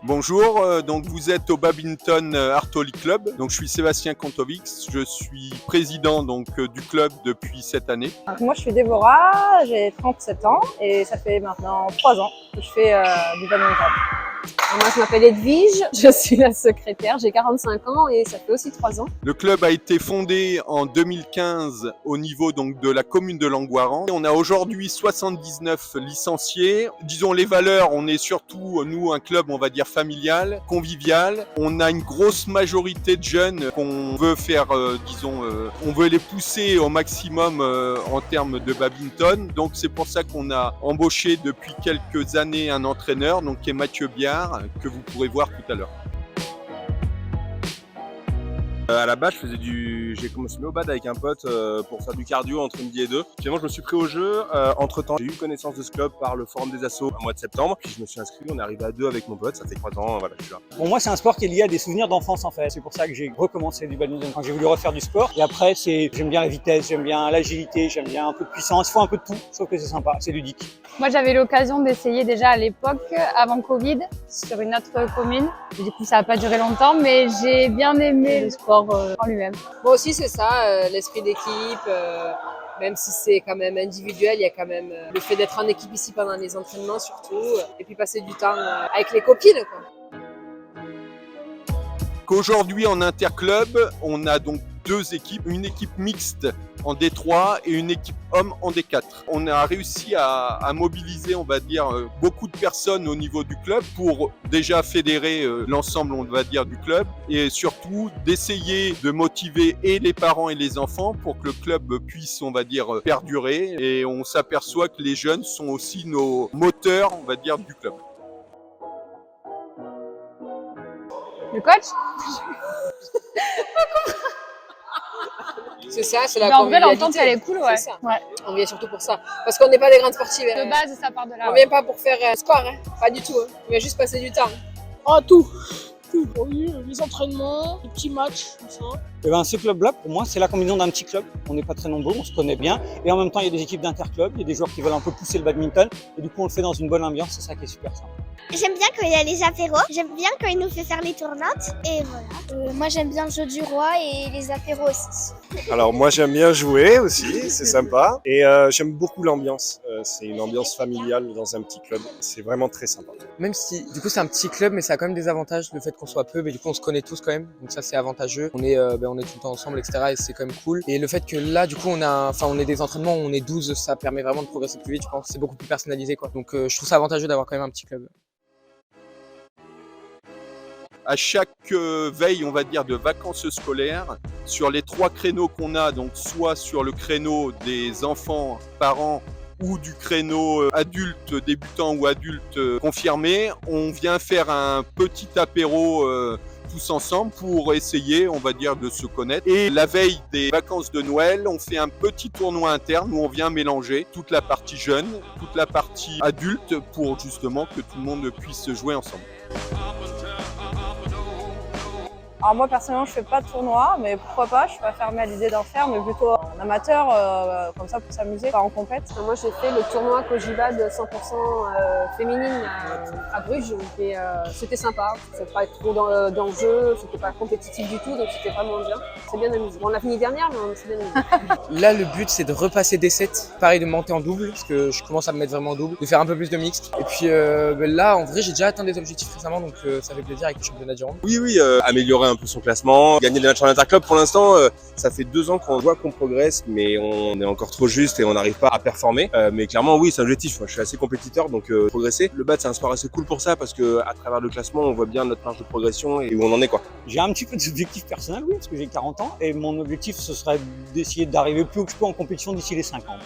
Bonjour, donc vous êtes au Badminton Artoli Club. Donc je suis Sébastien Kontovix, je suis président du club depuis cette année. Moi je suis Déborah, j'ai 37 ans et ça fait maintenant 3 ans que je fais du badminton. Moi je m'appelle Edwige, je suis la secrétaire, j'ai 45 ans et ça fait aussi 3 ans. Le club a été fondé en 2015 au niveau de la commune de Langoiran. On a aujourd'hui 79 licenciés. Disons les valeurs, on est surtout nous un club on va dire familial, convivial. On a une grosse majorité de jeunes qu'on veut faire, on veut les pousser au maximum en termes de badminton. Donc c'est pour ça qu'on a embauché depuis quelques années un entraîneur, qui est Mathieu Biard, que vous pourrez voir tout à l'heure. À la base, j'ai commencé au bad avec un pote pour faire du cardio entre midi et 2. Finalement, je me suis pris au jeu. Entre-temps, j'ai eu connaissance de ce club par le forum des assos au mois de septembre. Puis je me suis inscrit, on est arrivé à 2 avec mon pote. Ça fait 3 ans, voilà, je suis là. Pour moi, c'est un sport qui est lié à des souvenirs d'enfance en fait. C'est pour ça que j'ai recommencé du badminton quand j'ai voulu refaire du sport. Et après, j'aime bien la vitesse, j'aime bien l'agilité, j'aime bien un peu de puissance. Il faut un peu de tout, sauf que c'est sympa, c'est ludique. Moi, j'avais l'occasion d'essayer déjà à l'époque, avant Covid, sur une autre commune. Du coup, ça n'a pas duré longtemps, mais j'ai bien aimé le sport en lui-même. Moi aussi c'est ça, l'esprit d'équipe, même si c'est quand même individuel, il y a quand même le fait d'être en équipe ici pendant les entraînements surtout, et puis passer du temps avec les copines, quoi. Qu'aujourd'hui en interclub, on a donc 2 équipes, une équipe mixte en D3 et une équipe homme en D4. On a réussi à mobiliser, on va dire, beaucoup de personnes au niveau du club pour déjà fédérer l'ensemble, on va dire, du club et surtout d'essayer de motiver et les parents et les enfants pour que le club puisse, on va dire, perdurer. Et on s'aperçoit que les jeunes sont aussi nos moteurs, on va dire, du club. Le coach? C'est ça, c'est la En vrai, convivialité. l'entente, elle est cool, ouais. C'est ça. Ouais. On vient surtout pour ça. Parce qu'on n'est pas des grandes sportives. De base, ça part de là. On vient pas pour faire score, pas du tout. On vient juste passer du temps. Ah, tout. Oui, les entraînements, les petits matchs, tout ça. Et ben, ce club-là, pour moi, c'est la combinaison d'un petit club. On n'est pas très nombreux, on se connaît bien. Et en même temps, il y a des équipes d'interclub, il y a des joueurs qui veulent un peu pousser le badminton. Et du coup, on le fait dans une bonne ambiance, c'est ça qui est super sympa. J'aime bien quand il y a les apéros, j'aime bien quand il nous fait faire les tournottes, et voilà. Moi j'aime bien le jeu du roi et les apéros aussi. Alors moi, j'aime bien jouer aussi, c'est sympa. Et j'aime beaucoup l'ambiance. C'est une ambiance familiale dans un petit club. C'est vraiment très sympa. Même si, du coup, c'est un petit club, mais ça a quand même des avantages, le fait qu'on soit peu, mais du coup, on se connaît tous quand même. Donc ça, c'est avantageux. On est tout le temps ensemble, etc. Et c'est quand même cool. Et le fait que là, du coup, on est des entraînements où on est 12, ça permet vraiment de progresser plus vite, je pense. C'est beaucoup plus personnalisé, quoi. Donc je trouve ça avantageux d'avoir quand même un petit club. À chaque veille, on va dire, de vacances scolaires, sur les 3 créneaux qu'on a, donc soit sur le créneau des enfants, parents, ou du créneau adultes débutants ou adultes confirmés, on vient faire un petit apéro tous ensemble pour essayer, on va dire, de se connaître. Et la veille des vacances de Noël, on fait un petit tournoi interne où on vient mélanger toute la partie jeune, toute la partie adulte pour justement que tout le monde puisse jouer ensemble. Alors moi personnellement je fais pas de tournoi, mais pourquoi pas, je suis pas fermée à l'idée d'en faire, mais plutôt en amateur, comme ça pour s'amuser, pas en compète. Moi j'ai fait le tournoi Kojibad 100% féminine à Bruges, et c'était sympa. C'était pas trop d'enjeux, c'était pas compétitif du tout, donc c'était vraiment bien. C'est bien amusé. Bon, on l'a fini dernière, mais on s'est bien amusé. Là, le but, c'est de repasser des sets. Pareil, de monter en double, parce que je commence à me mettre vraiment en double, de faire un peu plus de mixte. Et puis là, en vrai, j'ai déjà atteint des objectifs récemment, donc ça fait plaisir avec le championnat du Rhône. Oui, améliorer un peu son classement, gagner des matchs en interclub. Pour l'instant, ça fait 2 ans qu'on voit qu'on progresse, mais on est encore trop juste et on n'arrive pas à performer. Mais clairement, oui, c'est un objectif. Moi, je suis assez compétiteur, donc progresser. Le bad, c'est un sport assez cool pour ça, parce que à travers le classement, on voit bien notre marge de progression et où on en est, quoi. J'ai un petit peu d'objectifs personnels, oui, parce que j'ai 40 ans. Et mon objectif, ce serait d'essayer d'arriver plus haut que je peux en compétition d'ici les 5 ans.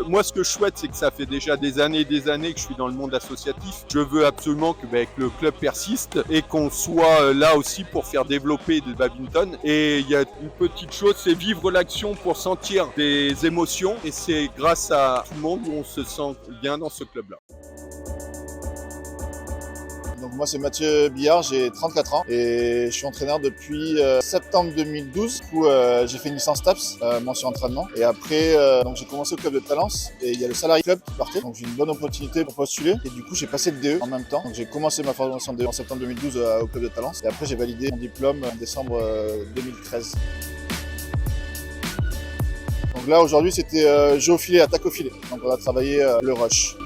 Moi, ce que je souhaite, c'est que ça fait déjà des années que je suis dans le monde associatif. Je veux absolument que le club persiste et qu'on soit là aussi pour faire développer le badminton. Et il y a une petite chose, c'est vivre l'action pour sentir des émotions. Et c'est grâce à tout le monde où on se sent bien dans ce club-là. Donc Moi c'est Mathieu Billard, j'ai 34 ans et je suis entraîneur depuis septembre 2012. Du coup j'ai fait une licence TAPS, mention entraînement. Et après donc j'ai commencé au club de Talence et il y a le Salary Club qui partait. Donc j'ai une bonne opportunité pour postuler et du coup j'ai passé le DE en même temps. Donc j'ai commencé ma formation DE en septembre 2012 au club de Talence et après j'ai validé mon diplôme en décembre 2013. Donc là aujourd'hui c'était jeu au filet, attaque au filet. Donc on a travaillé le rush.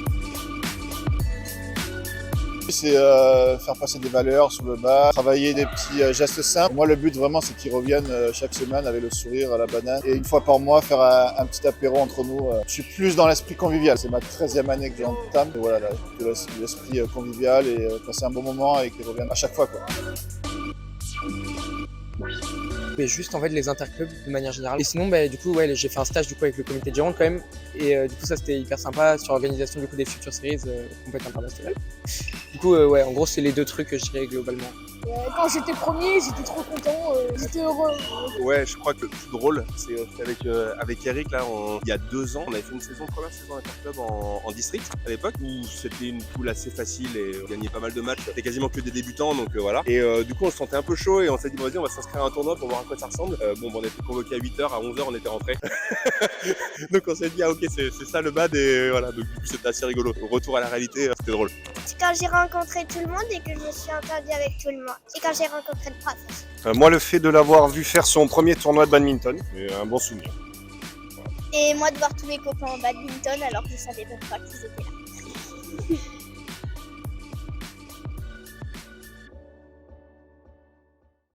C'est faire passer des valeurs sur le bas, travailler des petits gestes simples. Moi le but vraiment c'est qu'ils reviennent chaque semaine avec le sourire à la banane et une fois par mois faire un petit apéro entre nous. Je suis plus dans l'esprit convivial, c'est ma 13e année que j'entame. Voilà, l'esprit convivial et passer un bon moment et qu'ils reviennent à chaque fois, quoi. Mais juste en fait les interclubs de manière générale. Et sinon du coup ouais, j'ai fait un stage du coup avec le comité de Gironde quand même et du coup ça c'était hyper sympa sur l'organisation du coup des Future Series complètes internationales. Du coup ouais en gros c'est les deux trucs que je dirais globalement. Quand j'étais premier, j'étais trop content, j'étais heureux. Ouais, je crois que le plus drôle, c'est avec Eric, là, il y a 2 ans, on avait fait une première saison Interclub en district à l'époque, où c'était une poule assez facile et on gagnait pas mal de matchs. C'était quasiment que des débutants, donc voilà. Et du coup, on se sentait un peu chaud et on s'est dit, vas-y, on va s'inscrire à un tournoi pour voir à quoi ça ressemble. On a été convoqué à 8h, à 11h, on était rentrés. Donc on s'est dit, ah ok, c'est ça le bad et voilà. Donc du coup, c'était assez rigolo. Retour à la réalité, c'était drôle. C'est quand j'ai rencontré tout le monde et que je me suis entendue avec tout le monde. C'est quand j'ai rencontré le prof. Moi, le fait de l'avoir vu faire son premier tournoi de badminton, c'est un bon souvenir. Et moi de voir tous mes copains en badminton alors que je savais même pas qu'ils étaient là.